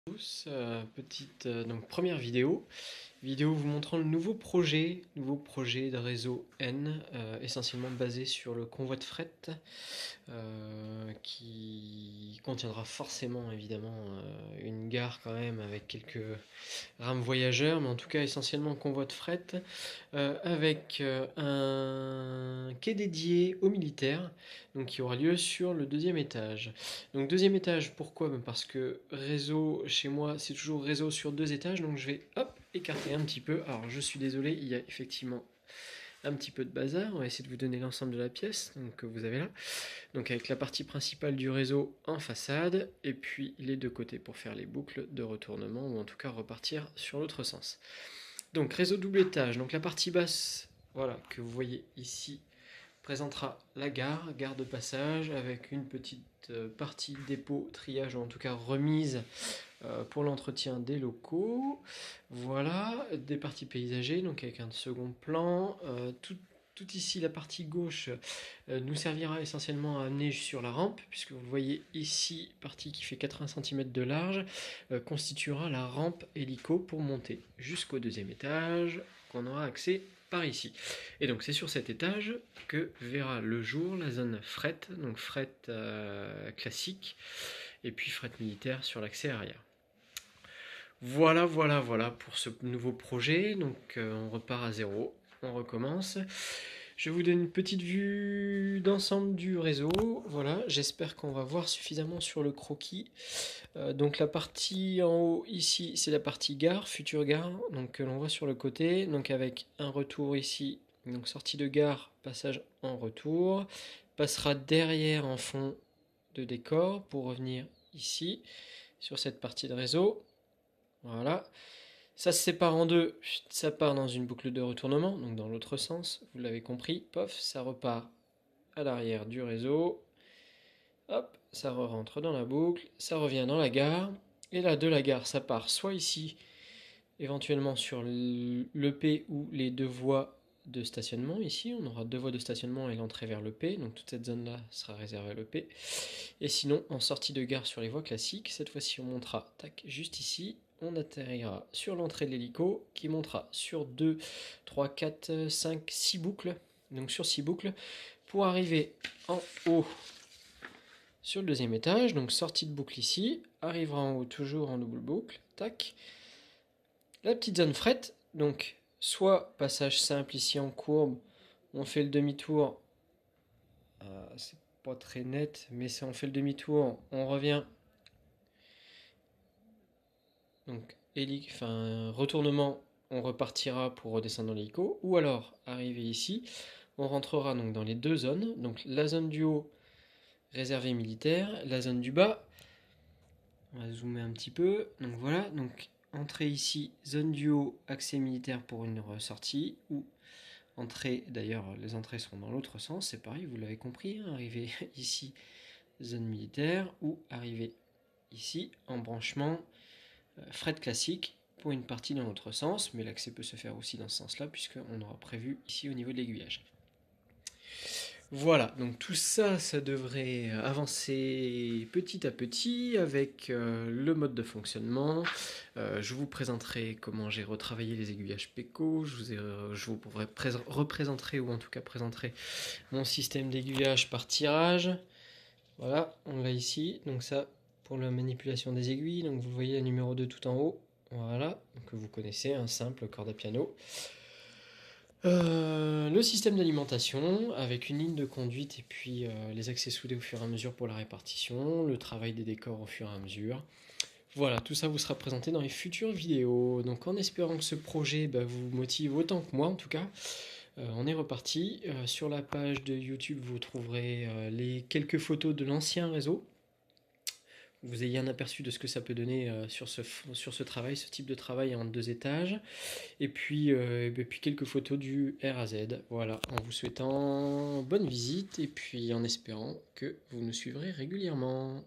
Tous, petite donc première vidéo vous montrant le nouveau projet de réseau N, essentiellement basé sur le convoi de fret, qui contiendra forcément évidemment une gare quand même avec quelques rames voyageurs, mais en tout cas essentiellement convoi de fret, avec un quai dédié aux militaires, donc qui aura lieu sur le deuxième étage. Donc deuxième étage, pourquoi? Parce que réseau chez moi c'est toujours réseau sur deux étages, donc je vais hop écarter un petit peu. Alors je suis désolé, il y a effectivement un petit peu de bazar. On va essayer de vous donner l'ensemble de la pièce donc, que vous avez là. Donc avec la partie principale du réseau en façade et puis les deux côtés pour faire les boucles de retournement ou en tout cas repartir sur l'autre sens. Donc réseau double étage, donc la partie basse, voilà, que vous voyez ici, présentera la gare de passage avec une petite partie dépôt, triage ou en tout cas remise pour l'entretien des locaux. Voilà, des parties paysagées, donc avec un second plan. Tout ici, la partie gauche, nous servira essentiellement à amener sur la rampe, puisque vous le voyez ici, partie qui fait 80 cm de large, constituera la rampe hélico pour monter jusqu'au deuxième étage, qu'on aura accès par ici. Et donc c'est sur cet étage que verra le jour la zone fret, donc fret classique, et puis fret militaire sur l'accès arrière. Voilà pour ce nouveau projet. Donc on repart à zéro, on recommence. Je vous donne une petite vue d'ensemble du réseau. Voilà, j'espère qu'on va voir suffisamment sur le croquis. Donc la partie en haut ici, c'est la partie gare, future gare, donc que l'on voit sur le côté, donc avec un retour ici, donc sortie de gare, passage en retour, passera derrière en fond de décor pour revenir ici sur cette partie de réseau. Voilà. Ça se sépare en deux, ça part dans une boucle de retournement, donc dans l'autre sens, vous l'avez compris, pof, ça repart à l'arrière du réseau, hop, ça rentre dans la boucle, ça revient dans la gare, et là de la gare ça part soit ici, éventuellement sur l'EP ou les deux voies de stationnement, ici on aura deux voies de stationnement et l'entrée vers l'EP, donc toute cette zone là sera réservée à l'EP, et sinon en sortie de gare sur les voies classiques, cette fois-ci on montera, tac, juste ici, on atterrira sur l'entrée de l'hélico qui montera sur 2, 3, 4, 5, 6 boucles. Donc sur 6 boucles pour arriver en haut sur le deuxième étage. Donc sortie de boucle ici, arrivera en haut toujours en double boucle. Tac. La petite zone fret, donc soit passage simple ici en courbe, on fait le demi-tour. C'est pas très net, mais si on fait le demi-tour, on revient. Donc, retournement, on repartira pour redescendre dans l'hélico. Ou alors, arrivé ici, on rentrera donc dans les deux zones. Donc, la zone du haut, réservée militaire. La zone du bas, on va zoomer un petit peu. Donc voilà, donc entrée ici, zone du haut, accès militaire pour une ressortie. Ou entrée, d'ailleurs, les entrées seront dans l'autre sens. C'est pareil, vous l'avez compris. Hein, arrivé ici, zone militaire. Ou arrivé ici, embranchement fret classique pour une partie dans l'autre sens, mais l'accès peut se faire aussi dans ce sens-là, puisqu'on aura prévu ici au niveau de l'aiguillage. Voilà, donc tout ça, ça devrait avancer petit à petit avec le mode de fonctionnement. Je vous présenterai comment j'ai retravaillé les aiguillages PECO, je vous représenterai, ou en tout cas présenterai mon système d'aiguillage par tirage. Voilà, on l'a ici, donc ça pour la manipulation des aiguilles, donc vous voyez la numéro 2 tout en haut, voilà, que vous connaissez, un simple corde à piano. Le système d'alimentation avec une ligne de conduite et puis les accès soudés au fur et à mesure pour la répartition, le travail des décors au fur et à mesure. Voilà, tout ça vous sera présenté dans les futures vidéos. Donc en espérant que ce projet vous motive autant que moi en tout cas, on est reparti. Sur la page de YouTube, vous trouverez les quelques photos de l'ancien réseau. Vous ayez un aperçu de ce que ça peut donner sur ce travail, ce type de travail en deux étages. Et puis quelques photos du R à Z. Voilà, en vous souhaitant bonne visite et puis en espérant que vous nous suivrez régulièrement.